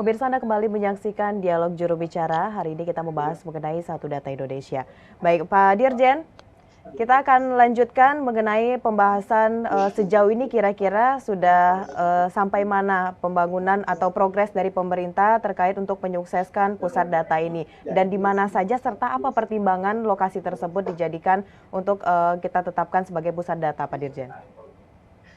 Pemirsa Anda kembali menyaksikan dialog juru bicara. Hari ini kita membahas mengenai Satu Data Indonesia. Baik, Pak Dirjen, kita akan lanjutkan mengenai pembahasan sejauh ini kira-kira sudah sampai mana pembangunan atau progres dari pemerintah terkait untuk menyukseskan pusat data ini. Dan di mana saja serta apa pertimbangan lokasi tersebut dijadikan untuk kita tetapkan sebagai pusat data, Pak Dirjen.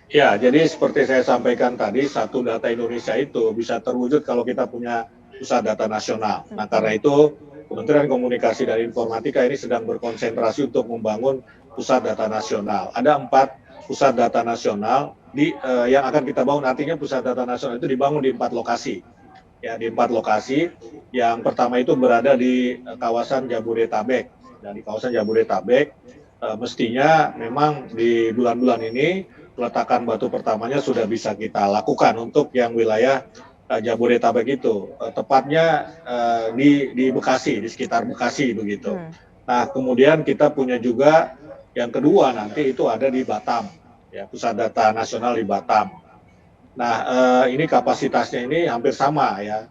Ya, jadi seperti saya sampaikan tadi, Satu Data Indonesia itu bisa terwujud kalau kita punya pusat data nasional. Nah, karena itu Kementerian Komunikasi dan Informatika ini sedang berkonsentrasi untuk membangun pusat data nasional. Ada 4 pusat data nasional yang akan kita bangun. Artinya pusat data nasional itu dibangun di 4 lokasi. Ya, di 4 lokasi. Yang pertama itu berada di kawasan Jabodetabek. Dan di kawasan Jabodetabek, mestinya memang di bulan-bulan ini peletakan batu pertamanya sudah bisa kita lakukan untuk yang wilayah Jabodetabek itu, tepatnya di Bekasi, di sekitar Bekasi begitu. Nah, kemudian kita punya juga yang kedua nanti itu ada di Batam, ya, pusat data nasional di Batam. Nah, ini kapasitasnya ini hampir sama ya,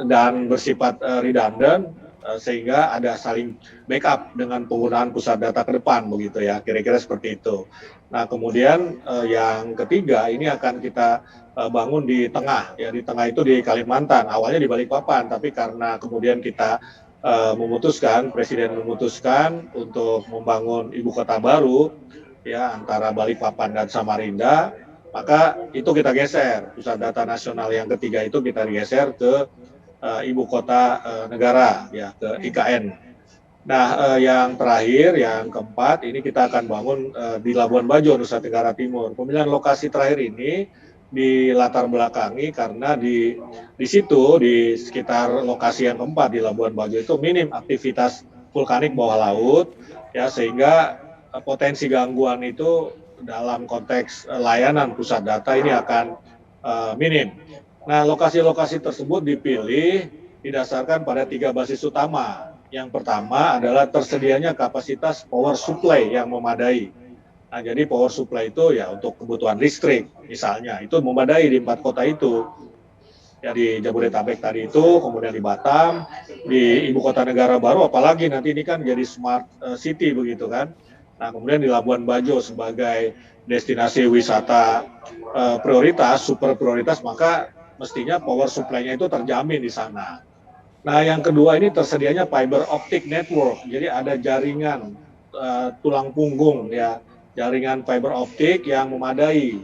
dan bersifat redundant, sehingga ada saling backup dengan penggunaan pusat data ke depan begitu ya, kira-kira seperti itu. Nah, kemudian yang ketiga ini akan kita bangun di tengah, ya, di tengah itu di Kalimantan, awalnya di Balikpapan, tapi karena kemudian kita Presiden memutuskan untuk membangun ibu kota baru, ya, antara Balikpapan dan Samarinda, maka itu kita geser, pusat data nasional yang ketiga itu kita geser ke ibu kota negara, ya, ke IKN. Nah, yang terakhir, yang keempat, ini kita akan bangun di Labuan Bajo, Nusa Tenggara Timur. Pemilihan lokasi terakhir ini di latar belakangi karena di situ, di sekitar lokasi yang keempat di Labuan Bajo itu minim aktivitas vulkanik bawah laut, ya, sehingga potensi gangguan itu dalam konteks layanan pusat data ini akan minim. Nah, lokasi-lokasi tersebut dipilih didasarkan pada 3 basis utama. Yang pertama adalah tersedianya kapasitas power supply yang memadai. Nah, jadi power supply itu ya untuk kebutuhan listrik misalnya, itu memadai di 4 kota itu. Ya, di Jabodetabek tadi itu, kemudian di Batam, di ibu kota negara baru, apalagi nanti ini kan jadi smart city begitu kan. Nah, kemudian di Labuan Bajo sebagai destinasi wisata prioritas, super prioritas, maka mestinya power supply-nya itu terjamin di sana. Nah, yang kedua ini tersedianya fiber optic network, jadi ada jaringan tulang punggung, ya, jaringan fiber optik yang memadai.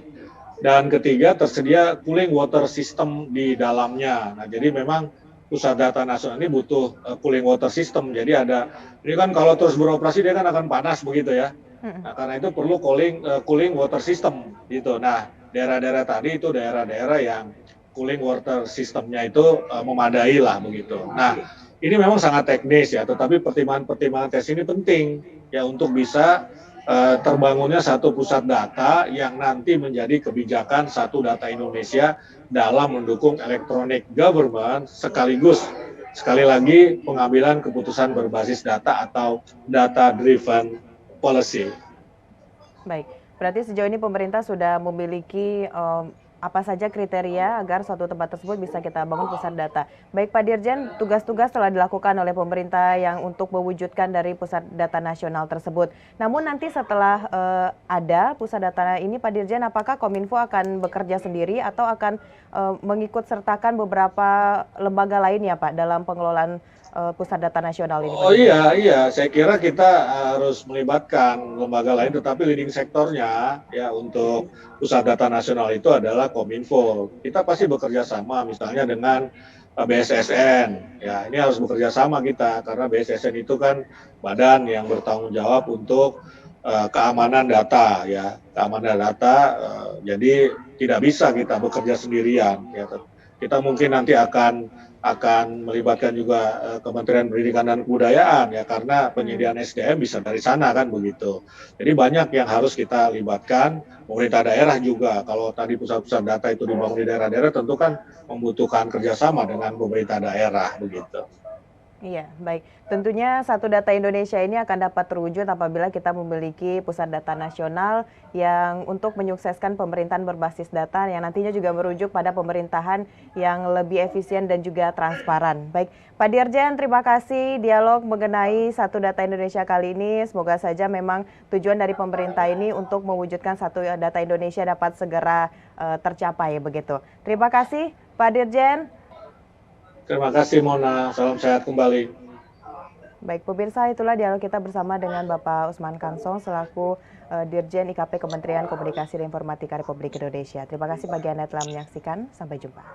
Dan ketiga tersedia cooling water system di dalamnya. Nah, jadi memang pusat data nasional ini butuh cooling water system. Jadi ini kan kalau terus beroperasi dia kan akan panas begitu ya. Nah, karena itu perlu cooling water system gitu. Nah, daerah-daerah tadi itu daerah-daerah yang cooling water sistemnya itu memadai lah begitu. Nah, ini memang sangat teknis ya, tetapi pertimbangan-pertimbangan tes ini penting ya untuk bisa terbangunnya satu pusat data yang nanti menjadi kebijakan Satu Data Indonesia dalam mendukung electronic government sekaligus sekali lagi pengambilan keputusan berbasis data atau data driven policy. Baik, berarti sejauh ini pemerintah sudah memiliki apa saja kriteria agar suatu tempat tersebut bisa kita bangun pusat data. Baik Pak Dirjen, tugas-tugas telah dilakukan oleh pemerintah yang untuk mewujudkan dari pusat data nasional tersebut. Namun nanti setelah ada pusat data ini Pak Dirjen, apakah Kominfo akan bekerja sendiri atau akan mengikut sertakan beberapa lembaga lainnya Pak dalam pengelolaan pusat data nasional ini? Oh iya, saya kira kita harus melibatkan lembaga lain, tetapi leading sektornya ya untuk pusat data nasional itu adalah Kominfo. Kita pasti bekerja sama misalnya dengan BSSN, ya ini harus bekerja sama kita karena BSSN itu kan badan yang bertanggung jawab untuk keamanan data ya, keamanan data. Jadi tidak bisa kita bekerja sendirian. Ya. Kita mungkin nanti akan melibatkan juga Kementerian Pendidikan dan Kebudayaan ya karena penyediaan SDM bisa dari sana kan begitu. Jadi banyak yang harus kita libatkan, pemerintah daerah juga. Kalau tadi pusat-pusat data itu dibangun di daerah-daerah tentu kan membutuhkan kerjasama dengan pemerintah daerah begitu. Iya, baik. Tentunya satu data Indonesia ini akan dapat terwujud apabila kita memiliki pusat data nasional yang untuk menyukseskan pemerintahan berbasis data yang nantinya juga merujuk pada pemerintahan yang lebih efisien dan juga transparan. Baik, Pak Dirjen, terima kasih dialog mengenai satu data Indonesia kali ini. Semoga saja memang tujuan dari pemerintah ini untuk mewujudkan satu data Indonesia dapat segera tercapai begitu. Terima kasih, Pak Dirjen. Terima kasih Mona, salam sehat kembali. Baik, pemirsa, itulah dialog kita bersama dengan Bapak Usman Kansong selaku Dirjen IKP Kementerian Komunikasi dan Informatika Republik Indonesia. Terima kasih bagi Anda telah menyaksikan. Sampai jumpa.